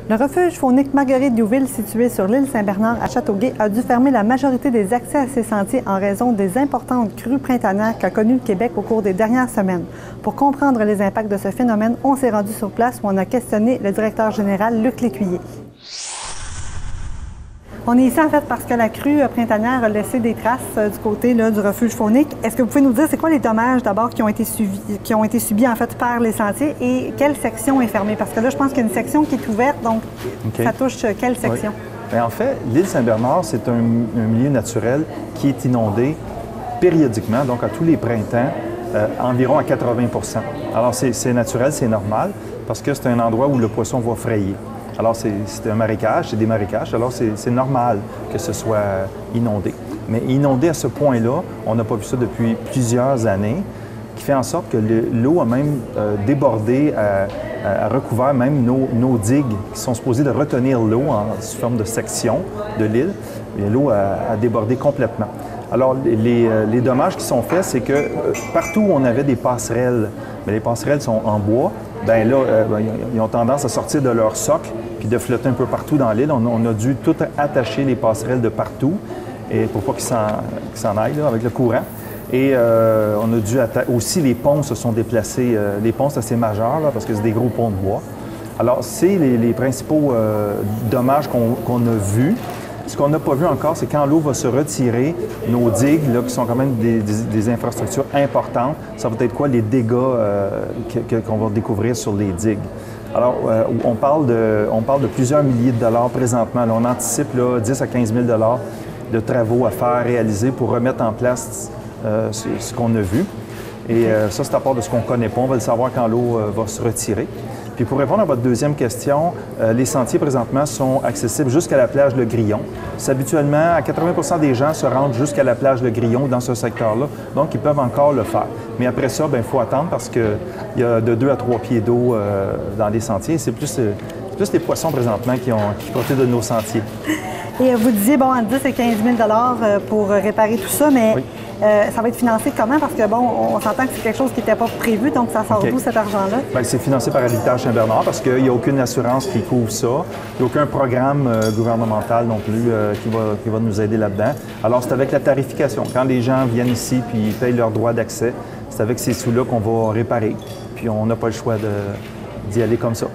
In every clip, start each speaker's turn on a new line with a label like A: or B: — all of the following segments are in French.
A: Le refuge faunique Marguerite-Diouville, situé sur l'île Saint-Bernard à Châteauguay, a dû fermer la majorité des accès à ses sentiers en raison des importantes crues printanières qu'a connues le Québec au cours des dernières semaines. Pour comprendre les impacts de ce phénomène, on s'est rendu sur place où on a questionné le directeur général Luc Lécuyer. On est ici en fait parce que la crue printanière a laissé des traces du côté là, du refuge faunique. Est-ce que vous pouvez nous dire c'est quoi les dommages d'abord qui ont été subis en fait par les sentiers et quelle section est fermée? Parce que là, je pense qu'il y a une section qui est ouverte, donc ça touche quelle section?
B: Oui. Bien, en fait, l'île Saint-Bernard, c'est un milieu naturel qui est inondé périodiquement, donc à tous les printemps, environ à 80 %. Alors c'est naturel, c'est normal, parce que c'est un endroit où le poisson va frayer. Alors, c'est un marécage, c'est des marécages, alors c'est normal que ce soit inondé. Mais inondé à ce point-là, on n'a pas vu ça depuis plusieurs années, qui fait en sorte que l'eau a même débordé, a recouvert même nos digues qui sont supposées de retenir l'eau sous forme de section de l'île. L'eau a débordé complètement. Alors, les dommages qui sont faits, c'est que partout où on avait des passerelles, mais les passerelles sont en bois, bien là, ils ont tendance à sortir de leur socle puis de flotter un peu partout dans l'île. On a dû tout attacher les passerelles de partout et pour pas qu'ils s'en aillent là, avec le courant. Et on a dû aussi, les ponts se sont déplacés. Les ponts, c'est assez majeur là, parce que c'est des gros ponts de bois. Alors, c'est les principaux dommages qu'on a vus. Ce qu'on n'a pas vu encore, c'est quand l'eau va se retirer, nos digues, là, qui sont quand même des infrastructures importantes, ça va être quoi les dégâts qu'on va découvrir sur les digues. Alors, on parle de plusieurs milliers de dollars présentement. Là, on anticipe là, 10 à 15 000 $ de travaux à faire, réaliser pour remettre en place ce qu'on a vu. Et ça, c'est à part de ce qu'on ne connaît pas. On va le savoir quand l'eau va se retirer. Puis pour répondre à votre deuxième question, les sentiers présentement sont accessibles jusqu'à la plage Le Grillon. Habituellement, à 80 % des gens se rendent jusqu'à la plage Le Grillon dans ce secteur-là, donc ils peuvent encore le faire. Mais après ça, il faut attendre parce qu'il y a de 2 à 3 pieds d'eau dans les sentiers. C'est plus les poissons présentement qui profitent de nos sentiers.
A: Et vous disiez, bon, entre 10 et 15 000 $ pour réparer tout ça, mais oui. Ça va être financé comment? Parce que, bon, on s'entend que c'est quelque chose qui n'était pas prévu, donc ça sort d'où cet argent-là? Bien,
B: c'est financé par Héritage Saint-Bernard parce qu'il n'y a aucune assurance qui couvre ça. Il n'y a aucun programme gouvernemental non plus qui va nous aider là-dedans. Alors, c'est avec la tarification. Quand les gens viennent ici puis ils payent leur droit d'accès, c'est avec ces sous-là qu'on va réparer. Puis on n'a pas le choix d'y aller comme ça.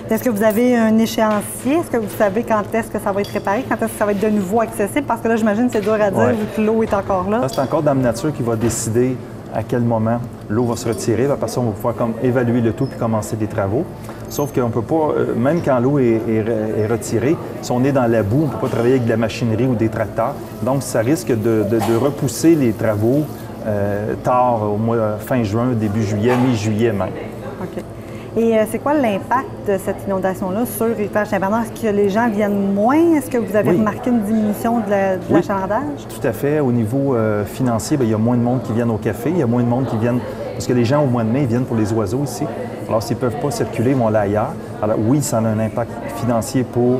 A: Est-ce que vous avez un échéancier? Est-ce que vous savez quand est-ce que ça va être réparé? Quand est-ce que ça va être de nouveau accessible? Parce que là, j'imagine que c'est dur à dire vu que l'eau est encore là.
B: C'est encore Dame Nature qui va décider à quel moment l'eau va se retirer. Après ça, on va pouvoir évaluer le tout puis commencer des travaux. Sauf qu'on ne peut pas, même quand l'eau est retirée, si on est dans la boue, on ne peut pas travailler avec de la machinerie ou des tracteurs. Donc, ça risque de repousser les travaux tard, au mois fin juin, début juillet, mi-juillet même.
A: OK. Et c'est quoi l'impact de cette inondation-là sur Héritage Saint-Bernard? Est-ce que les gens viennent moins? Est-ce que vous avez remarqué une diminution de l'achalandage?
B: Tout à fait. Au niveau financier, il y a moins de monde qui viennent au café. Il y a moins de monde qui viennent... Parce que les gens, au mois de mai, ils viennent pour les oiseaux ici. Alors, s'ils ne peuvent pas circuler, ils vont aller ailleurs. Alors, oui, ça a un impact financier pour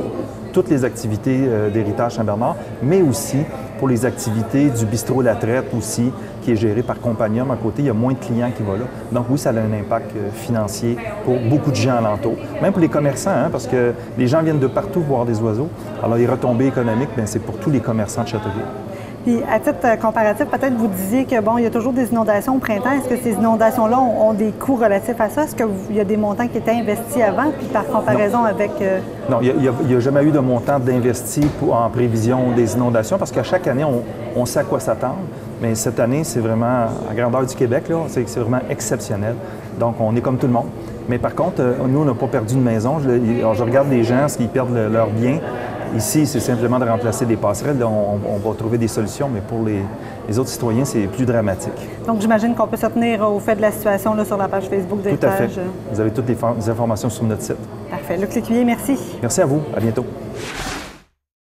B: toutes les activités d'Héritage Saint-Bernard, mais aussi pour les activités du bistrot La Traite aussi, qui est géré par Compagnium à côté. Il y a moins de clients qui vont là. Donc oui, ça a un impact financier pour beaucoup de gens alentour. Même pour les commerçants, hein, parce que les gens viennent de partout voir des oiseaux. Alors les retombées économiques, c'est pour tous les commerçants de Châteauguay.
A: Puis, à titre comparatif, peut-être vous disiez que, bon, il y a toujours des inondations au printemps. Est-ce que ces inondations-là ont des coûts relatifs à ça? Est-ce qu'il y a des montants qui étaient investis avant, puis par comparaison avec...
B: Non, il n'y a jamais eu de montant d'investi en prévision des inondations, parce qu'à chaque année, on sait à quoi s'attendre. Mais cette année, c'est vraiment, à grandeur du Québec, là, c'est vraiment exceptionnel. Donc, on est comme tout le monde. Mais par contre, nous, on n'a pas perdu de maison. Je regarde les gens, s'ils perdent leurs biens. Ici, c'est simplement de remplacer des passerelles. Là, on va trouver des solutions, mais pour les autres citoyens, c'est plus dramatique.
A: Donc, j'imagine qu'on peut se tenir au fait de la situation là, sur la page Facebook d'Héritage.
B: Tout à fait. Vous avez toutes les informations sur notre site.
A: Parfait. Luc Lécuyer, merci.
B: Merci à vous. À bientôt.